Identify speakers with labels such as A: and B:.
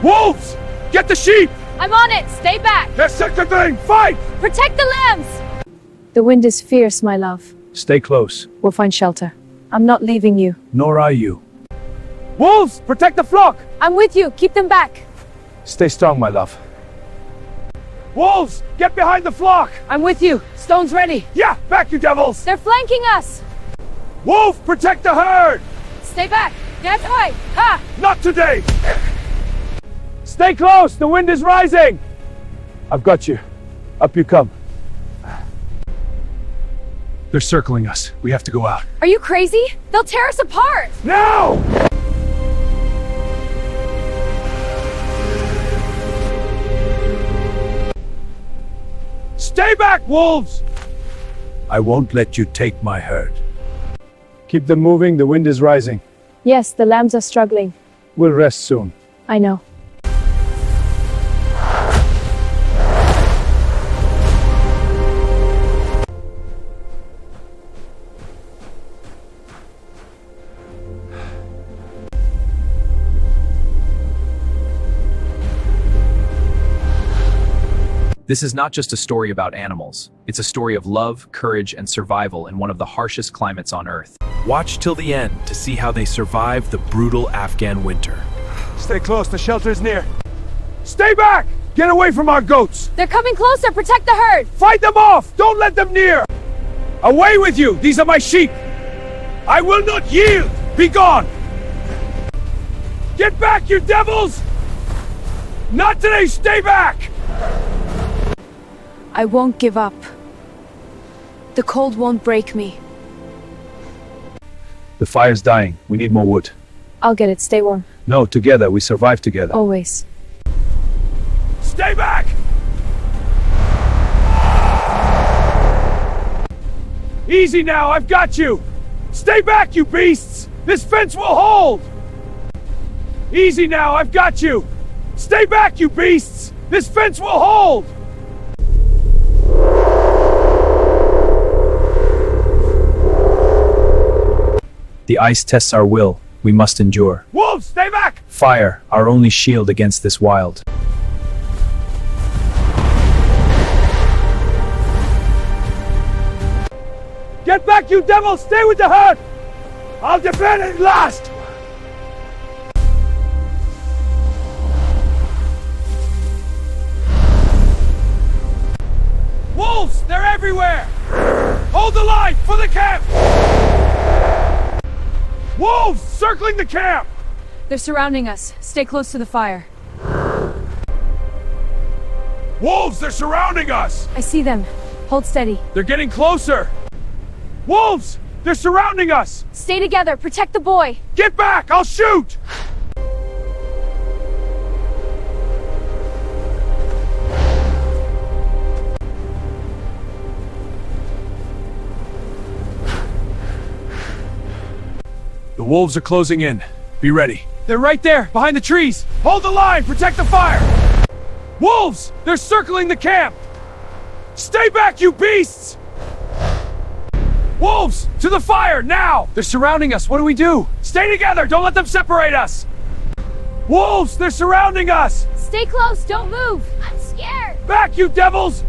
A: Wolves! Get the sheep!
B: I'm on it! Stay back!
A: That's such a thing! Fight!
B: Protect the lambs! The wind is fierce, my love.
A: Stay close.
B: We'll find shelter. I'm not leaving you.
A: Nor are you. Wolves! Protect the flock!
B: I'm with you. Keep them back.
A: Stay strong, my love. Wolves! Get behind the flock!
B: I'm with you. Stone's ready.
A: Yeah! Back, you devils!
B: They're flanking us!
A: Wolf! Protect the herd!
B: Stay back! Get high! Ha!
A: Not today! Stay close! The wind is rising! I've got you. Up you come. They're circling us. We have to go out.
B: Are you crazy? They'll tear us apart!
A: Now! Stay back, wolves! I won't let you take my herd. Keep them moving. The wind is rising.
B: Yes, the lambs are struggling.
A: We'll rest soon.
B: I know.
C: This is not just a story about animals. It's a story of love, courage, and survival in one of the harshest climates on Earth. Watch till the end to see how they survive the brutal Afghan winter.
A: Stay close. The shelter is near. Stay back! Get away from our goats!
B: They're coming closer! Protect the herd!
A: Fight them off! Don't let them near! Away with you! These are my sheep! I will not yield! Be gone! Get back, you devils! Not today! Stay back!
B: I won't give up. The cold won't break me.
A: The fire's dying. We need more wood.
B: I'll get it. Stay warm.
A: No, together. We survive together.
B: Always.
A: Stay back! Easy now, I've got you! Stay back, you beasts! This fence will hold! Easy now, I've got you! Stay back, you beasts! This fence will hold!
C: The ice tests our will. We must endure.
A: Wolves, stay back!
C: Fire, our only shield against this wild.
A: Get back, you devils! Stay with the herd! I'll defend it last! Wolves! They're everywhere! Hold the line for the camp! Wolves! Circling the camp!
B: They're surrounding us. Stay close to the fire.
A: Wolves! They're surrounding us!
B: I see them. Hold steady.
A: They're getting closer! Wolves! They're surrounding us!
B: Stay together. Protect the boy.
A: Get back! I'll shoot! The wolves are closing in. Be ready. They're right there, behind the trees. Hold the line! Protect the fire! Wolves! They're circling the camp! Stay back, you beasts! Wolves! To the fire, now! They're surrounding us. What do we do? Stay together! Don't let them separate us! Wolves! They're surrounding us!
B: Stay close. Don't move. I'm scared.
A: Back, you devils!